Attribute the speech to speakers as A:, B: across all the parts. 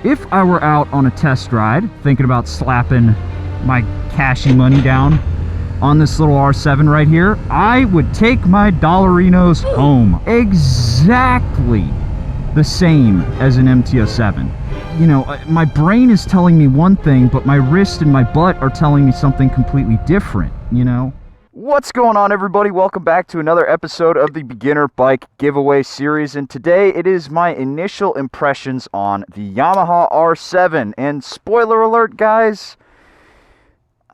A: If I were out on a test ride, thinking about slapping my cashy money down on this little R7 right here, I would take my dollarinos home. Exactly the same as an MT-07. You know, my brain is telling me one thing, but my wrist and my butt are telling me something completely different, you know? What's going on, everybody? Welcome back to another episode of the Beginner Bike Giveaway Series, and today it is my initial impressions on the Yamaha R7, and spoiler alert, guys,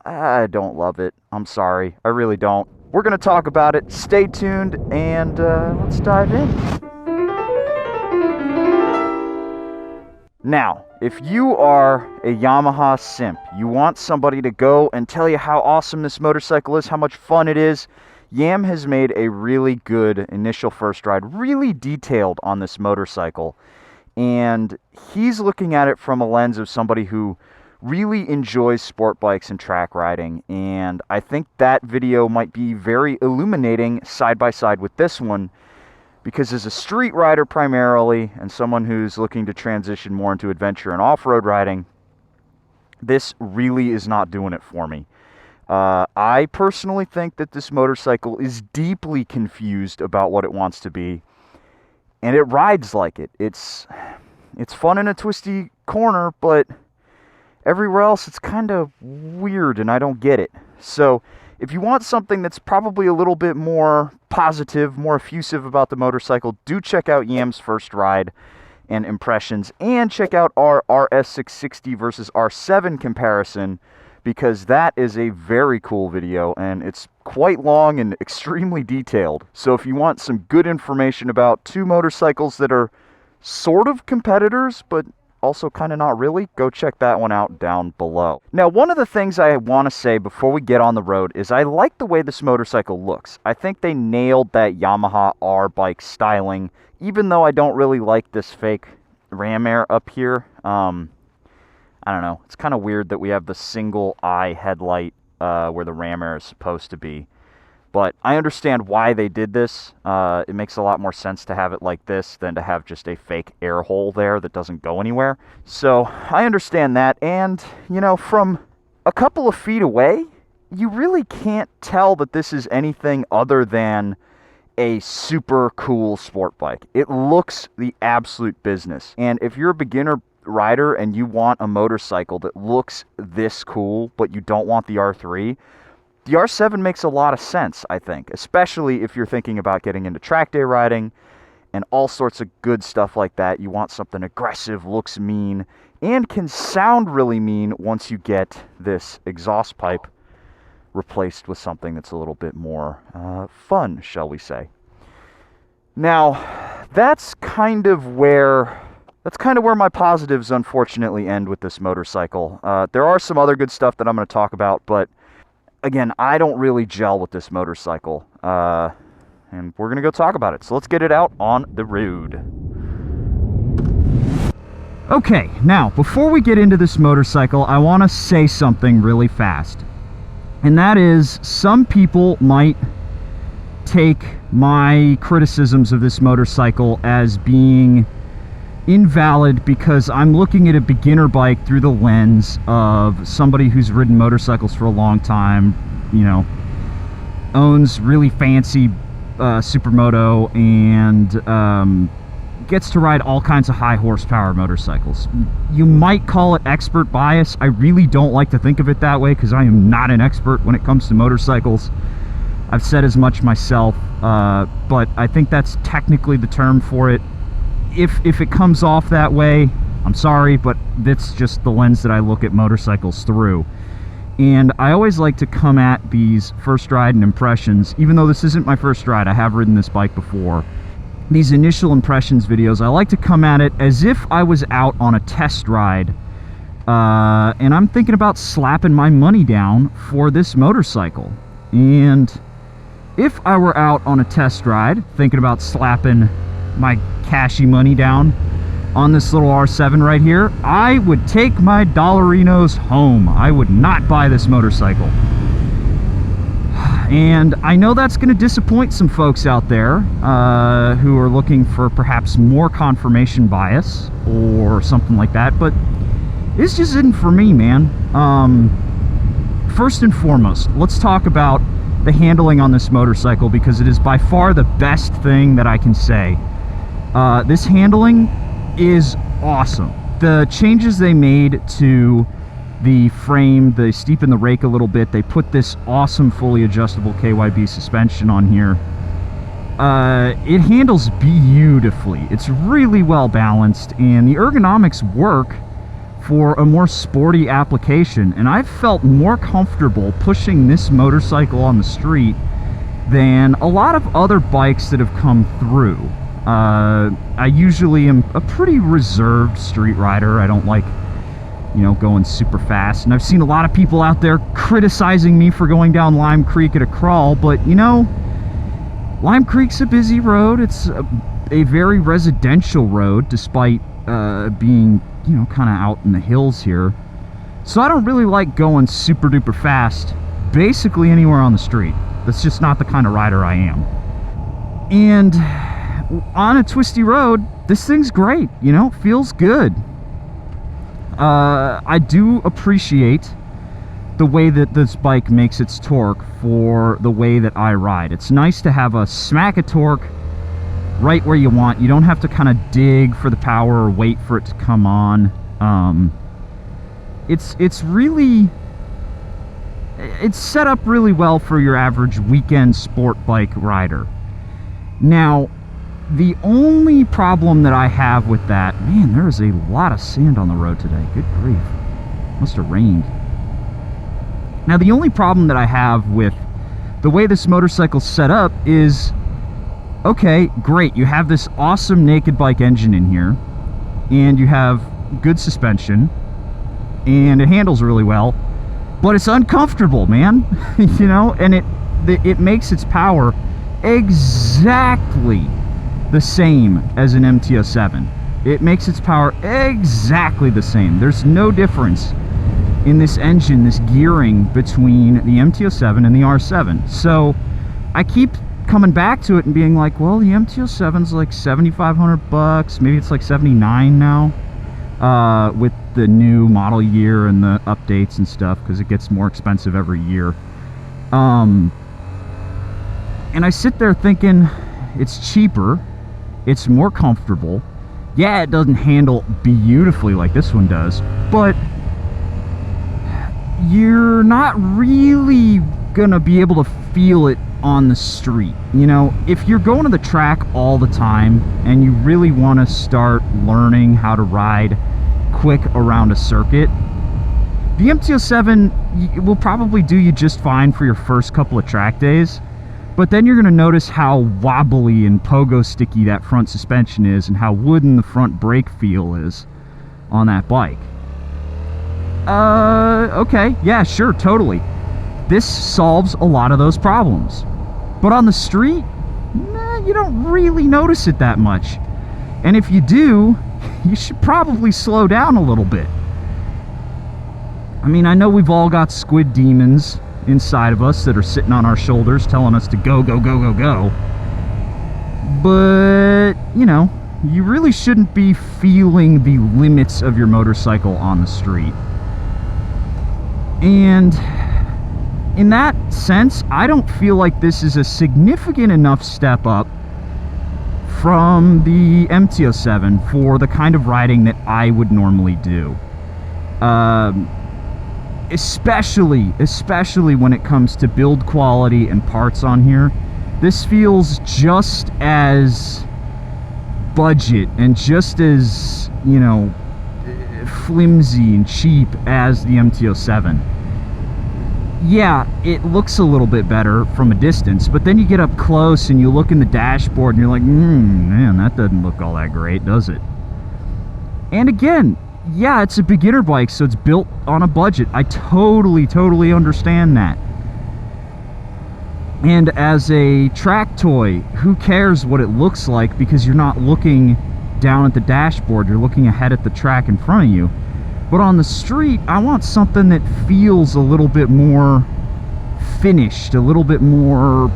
A: I don't love it. I'm sorry, I really don't. We're going to talk about it. Stay tuned, and let's dive in. Now, if you are a Yamaha simp, you want somebody to go and tell you how awesome this motorcycle is, how much fun it is, Yam has made a really good initial first ride, really detailed on this motorcycle. And he's looking at it from a lens of somebody who really enjoys sport bikes and track riding. And I think that video might be very illuminating side by side with this one. Because as a street rider primarily, and someone who's looking to transition more into adventure and off-road riding, this really is not doing it for me. I personally think that this motorcycle is deeply confused about what it wants to be, and it rides like it. It's fun in a twisty corner, but everywhere else it's kind of weird, and I don't get it. So if you want something that's probably a little bit more positive, more effusive about the motorcycle, do check out Yam's first ride and impressions, and check out our RS660 versus R7 comparison, because that is a very cool video, and it's quite long and extremely detailed. So if you want some good information about two motorcycles that are sort of competitors, but also kind of not really, go check that one out down below. Now, one of the things I want to say before we get on the road is I like the way this motorcycle looks. I think they nailed that Yamaha R bike styling, even though I don't really like this fake ram air up here. I don't know, it's kind of weird that we have the single eye headlight where the ram air is supposed to be. But I understand why they did this. It makes a lot more sense to have it like this than to have just a fake air hole there that doesn't go anywhere. So I understand that. And, you know, from a couple of feet away, you really can't tell that this is anything other than a super cool sport bike. It looks the absolute business. And if you're a beginner rider and you want a motorcycle that looks this cool, but you don't want the R3, the R7 makes a lot of sense, I think, especially if you're thinking about getting into track day riding and all sorts of good stuff like that. You want something aggressive, looks mean, and can sound really mean once you get this exhaust pipe replaced with something that's a little bit more fun, shall we say. Now, that's kind of where my positives unfortunately end with this motorcycle. There are some other good stuff that I'm going to talk about, but again, I don't really gel with this motorcycle, and we're going to go talk about it. So let's get it out on the road. Okay, now, before we get into this motorcycle, I want to say something really fast. And that is, some people might take my criticisms of this motorcycle as being invalid because I'm looking at a beginner bike through the lens of somebody who's ridden motorcycles for a long time, you know, owns really fancy supermoto, and gets to ride all kinds of high horsepower motorcycles. You might call it expert bias. I really don't like to think of it that way because I am not an expert when it comes to motorcycles. I've said as much myself, but I think that's technically the term for it. If it comes off that way, I'm sorry, but that's just the lens that I look at motorcycles through. And I always like to come at these first ride and impressions, even though this isn't my first ride, I have ridden this bike before. These initial impressions videos, I like to come at it as if I was out on a test ride, and I'm thinking about slapping my money down for this motorcycle. And if I were out on a test ride, thinking about slapping my cashy money down on this little R7 right here, I would take my dollarinos home. I would not buy this motorcycle. And I know that's going to disappoint some folks out there who are looking for perhaps more confirmation bias or something like that, but this just isn't for me, man. First and foremost, let's talk about the handling on this motorcycle, because it is by far the best thing that I can say. This handling is awesome. The changes they made to the frame, they steepen the rake a little bit, they put this awesome fully adjustable KYB suspension on here. It handles beautifully. It's really well balanced, and the ergonomics work for a more sporty application, and I've felt more comfortable pushing this motorcycle on the street than a lot of other bikes that have come through. I usually am a pretty reserved street rider. I don't like, you know, going super fast, and I've seen a lot of people out there criticizing me for going down Lime Creek at a crawl, but you know, Lime Creek's a busy road. It's a very residential road, despite being, you know, kind of out in the hills here. So I don't really like going super duper fast basically anywhere on the street. That's just not the kind of rider I am. And on a twisty road, this thing's great, you know, feels good. I do appreciate the way that this bike makes its torque for the way that I ride. It's nice to have a smack of torque right where you want. You don't have to kind of dig for the power or wait for it to come on. It's really, it's set up really well for your average weekend sport bike rider. Now, the only problem that I have with that, man, there is a lot of sand on the road today. Good grief. Must have rained. Now, the only problem that I have with the way this motorcycle's set up is, okay, great, you have this awesome naked bike engine in here, and you have good suspension, and it handles really well, but it's uncomfortable, man. You know, and it makes its power exactly the same as an MT-07. It makes its power exactly the same. There's no difference in this engine, this gearing between the MT-07 and the R7. So I keep coming back to it and being like, well, the MT-07's like $7,500, maybe it's like $79 now, with the new model year and the updates and stuff, because it gets more expensive every year. And I sit there thinking, it's cheaper, it's more comfortable. Yeah, it doesn't handle beautifully like this one does, but you're not really gonna be able to feel it on the street. You know, if you're going to the track all the time and you really want to start learning how to ride quick around a circuit, the MT-07 will probably do you just fine for your first couple of track days, but then you're going to notice how wobbly and pogo sticky that front suspension is, and how wooden the front brake feel is on that bike. Okay, yeah, sure, totally. This solves a lot of those problems. But on the street, nah, you don't really notice it that much. And if you do, you should probably slow down a little bit. I mean, I know we've all got squid demons inside of us that are sitting on our shoulders telling us to go, go, go, go, go. But, you know, you really shouldn't be feeling the limits of your motorcycle on the street. And in that sense, I don't feel like this is a significant enough step up from the MT-07 for the kind of riding that I would normally do. Especially when it comes to build quality and parts on here. This feels just as budget and just as, you know, flimsy and cheap as the MT-07. Yeah, it looks a little bit better from a distance, but then you get up close and you look in the dashboard and you're like, man, that doesn't look all that great, does it? And again, yeah, it's a beginner bike, so it's built on a budget. I totally understand that. And as a track toy, who cares what it looks like, because you're not looking down at the dashboard, you're looking ahead at the track in front of you. But on the street, I want something that feels a little bit more finished, a little bit more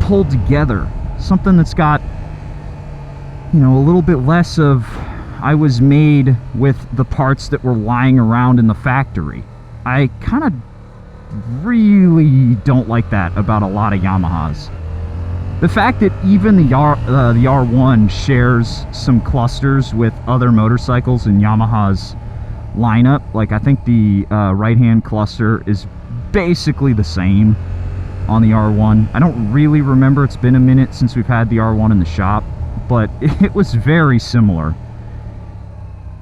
A: pulled together. Something that's got, you know, a little bit less of, I was made with the parts that were lying around in the factory. I kind of really don't like that about a lot of Yamahas. The fact that even the R1 shares some clusters with other motorcycles in Yamaha's lineup, like I think the right-hand cluster is basically the same on the R1. I don't really remember, it's been a minute since we've had the R1 in the shop, but it was very similar.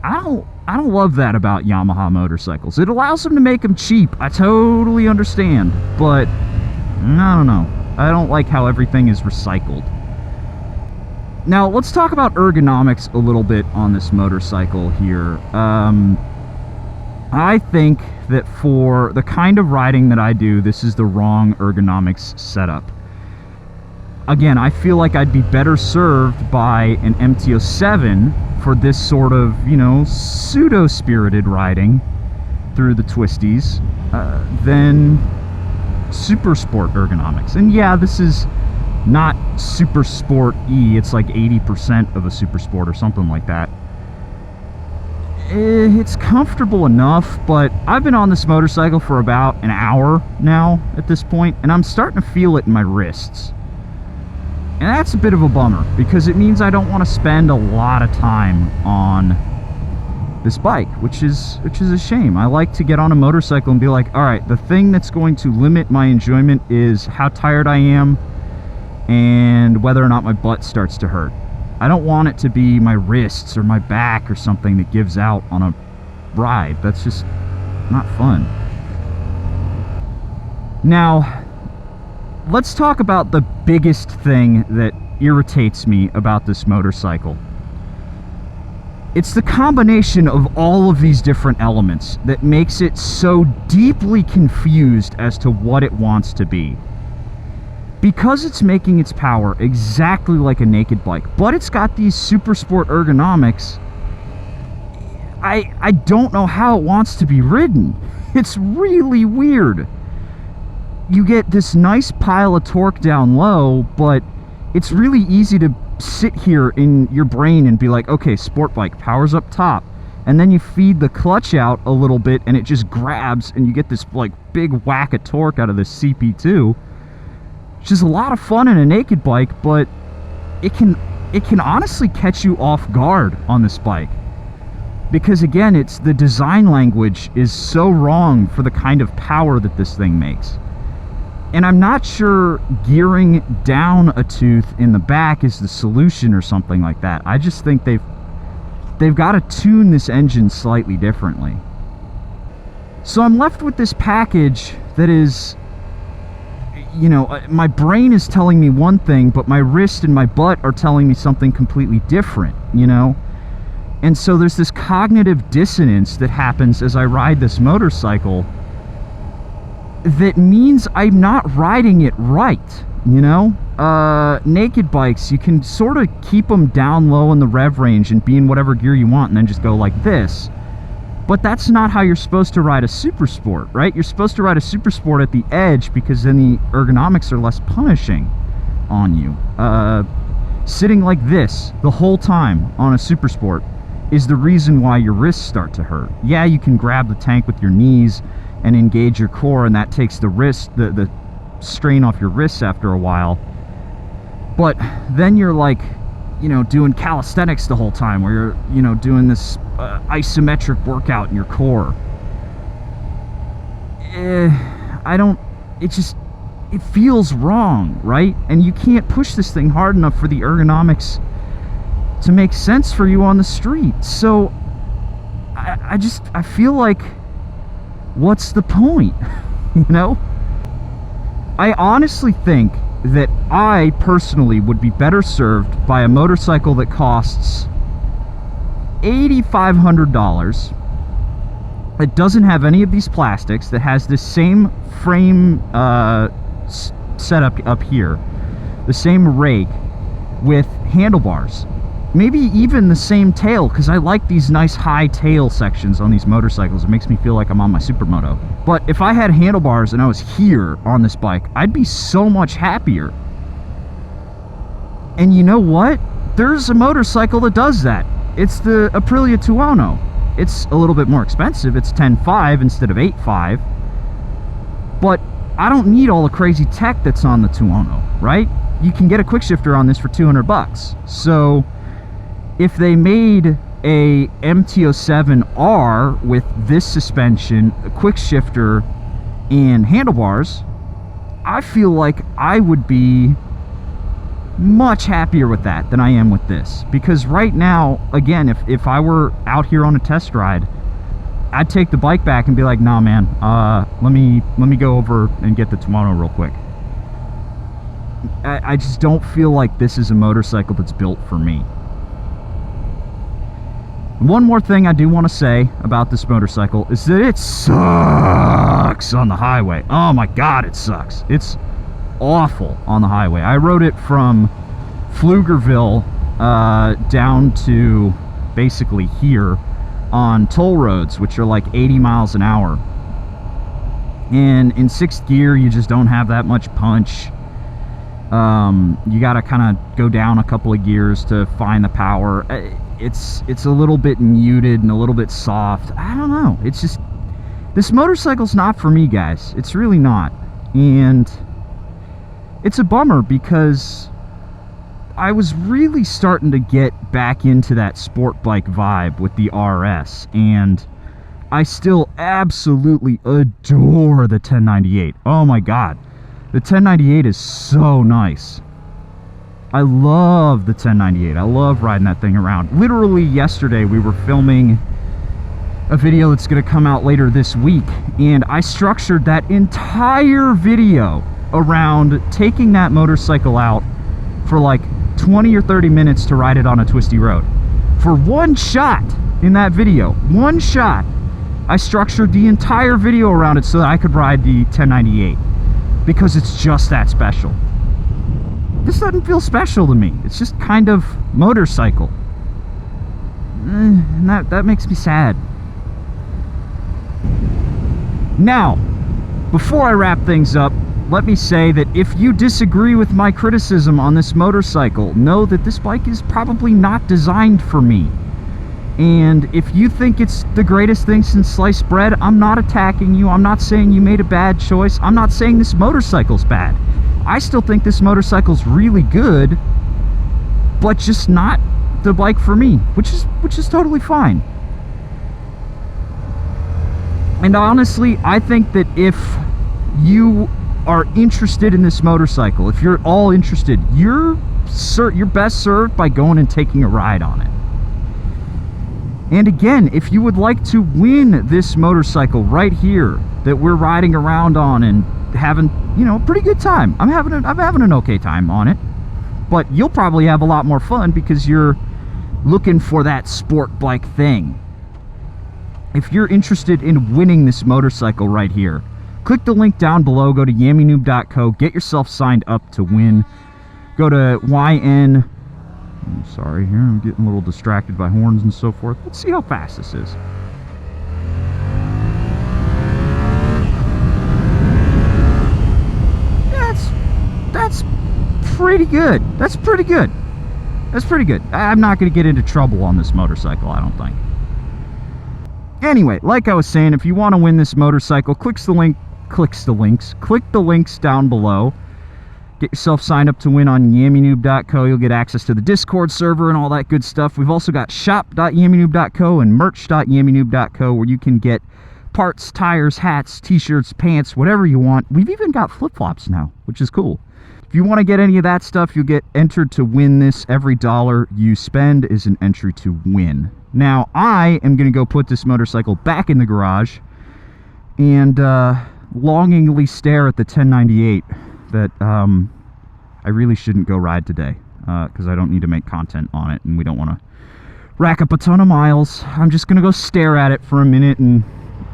A: I don't love that about Yamaha motorcycles. It allows them to make them cheap. I totally understand, but I don't know. I don't like how everything is recycled. Now, let's talk about ergonomics a little bit on this motorcycle here. I think that for the kind of riding that I do, this is the wrong ergonomics setup. Again, I feel like I'd be better served by an MT-07 for this sort of, you know, pseudo-spirited riding through the twisties than super sport ergonomics. And yeah, this is not super sport E, it's like 80% of a super sport or something like that. It's comfortable enough, but I've been on this motorcycle for about an hour now at this point, and I'm starting to feel it in my wrists. And that's a bit of a bummer, because it means I don't want to spend a lot of time on this bike, which is a shame. I like to get on a motorcycle and be like, all right, the thing that's going to limit my enjoyment is how tired I am and whether or not my butt starts to hurt. I don't want it to be my wrists or my back or something that gives out on a ride. That's just not fun. Now, let's talk about the biggest thing that irritates me about this motorcycle. It's the combination of all of these different elements that makes it so deeply confused as to what it wants to be. Because it's making its power exactly like a naked bike, but it's got these super sport ergonomics, I don't know how it wants to be ridden. It's really weird. You get this nice pile of torque down low, but it's really easy to sit here in your brain and be like, okay, sport bike, power's up top, and then you feed the clutch out a little bit and it just grabs and you get this like big whack of torque out of this CP2, which is a lot of fun in a naked bike, but it can honestly catch you off guard on this bike, because again, it's the design language is so wrong for the kind of power that this thing makes. And I'm not sure gearing down a tooth in the back is the solution or something like that. I just think they've got to tune this engine slightly differently. So I'm left with this package that is, you know, my brain is telling me one thing, but my wrist and my butt are telling me something completely different, you know? And so there's this cognitive dissonance that happens as I ride this motorcycle that means I'm not riding it right, you know? Naked bikes, you can sort of keep them down low in the rev range and be in whatever gear you want and then just go like this. But that's not how you're supposed to ride a super sport, right? You're supposed to ride a super sport at the edge, because then the ergonomics are less punishing on you. Sitting like this the whole time on a super sport is the reason why your wrists start to hurt. Yeah, you can grab the tank with your knees and engage your core, and that takes the strain off your wrists after a while. But then you're like, you know, doing calisthenics the whole time, where you're, you know, doing this isometric workout in your core. It feels wrong, right? And you can't push this thing hard enough for the ergonomics to make sense for you on the street. So I feel like, what's the point? You know? I honestly think that I personally would be better served by a motorcycle that costs $8,500, that doesn't have any of these plastics, that has this same frame setup up here, the same rake with handlebars, maybe even the same tail, because I like these nice high tail sections on these motorcycles. It makes me feel like I'm on my supermoto. But if I had handlebars and I was here on this bike, I'd be so much happier. And you know what? There's a motorcycle that does that. It's the Aprilia Tuono. It's a little bit more expensive. It's 10.5 instead of 8.5. But I don't need all the crazy tech that's on the Tuono, right? You can get a quick shifter on this for 200 bucks. So if they made a MT-07R with this suspension, a quick shifter, and handlebars, I feel like I would be much happier with that than I am with this. Because right now, again, if I were out here on a test ride, I'd take the bike back and be like, nah man, let me go over and get the Tuono real quick. I just don't feel like this is a motorcycle that's built for me. One more thing I do want to say about this motorcycle is that it sucks on the highway. Oh my god, it sucks. It's awful on the highway. I rode it from Pflugerville down to basically here on toll roads, which are like 80 miles an hour. And in 6th gear, you just don't have that much punch. You gotta kind of go down a couple of gears to find the power. It's a little bit muted and a little bit soft. I don't know. It's just, this motorcycle's not for me, guys. It's really not. And it's a bummer because I was really starting to get back into that sport bike vibe with the RS, and I still absolutely adore the 1098. Oh my god, the 1098 is so nice. I love the 1098. I love riding that thing around. Literally yesterday we were filming a video that's going to come out later this week, and I structured that entire video around taking that motorcycle out for like 20 or 30 minutes to ride it on a twisty road. For one shot in that video, one shot, I structured the entire video around it so that I could ride the 1098, because it's just that special. This doesn't feel special to me. It's just kind of motorcycle. And that makes me sad. Now, before I wrap things up, let me say that if you disagree with my criticism on this motorcycle, know that this bike is probably not designed for me. And if you think it's the greatest thing since sliced bread, I'm not attacking you. I'm not saying you made a bad choice. I'm not saying this motorcycle's bad. I still think this motorcycle's really good, but just not the bike for me, which is totally fine. And honestly, I think that if you are interested in this motorcycle, if you're all interested, you're best served by going and taking a ride on it. And again, if you would like to win this motorcycle right here that we're riding around on and having, you know, a pretty good time. I'm having an okay time on it. But you'll probably have a lot more fun because you're looking for that sport bike thing. If you're interested in winning this motorcycle right here, click the link down below, go to yammienoob.co, get yourself signed up to win. Go to YN. I'm sorry here, I'm getting a little distracted by horns and so forth. Let's see how fast this is. That's pretty good. That's pretty good. That's pretty good. I'm not going to get into trouble on this motorcycle, I don't think. Anyway, like I was saying, if you want to win this motorcycle, click the links down below. Get yourself signed up to win on yammienoob.co. You'll get access to the Discord server and all that good stuff. We've also got shop.yammienoob.co and merch.yammienoob.co, where you can get parts, tires, hats, t-shirts, pants, whatever you want. We've even got flip-flops now, which is cool. If you want to get any of that stuff, you'll get entered to win this. Every dollar you spend is an entry to win. Now, I am going to go put this motorcycle back in the garage and longingly stare at the 1098 that I really shouldn't go ride today because I don't need to make content on it and we don't want to rack up a ton of miles. I'm just going to go stare at it for a minute and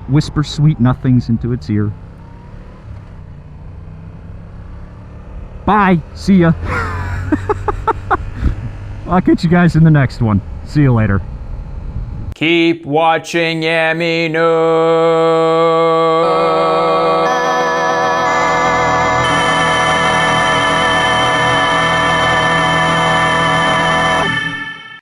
A: whisper sweet nothings into its ear. Bye. See ya. I'll catch you guys in the next one. See you later.
B: Keep watching Yammie Noob.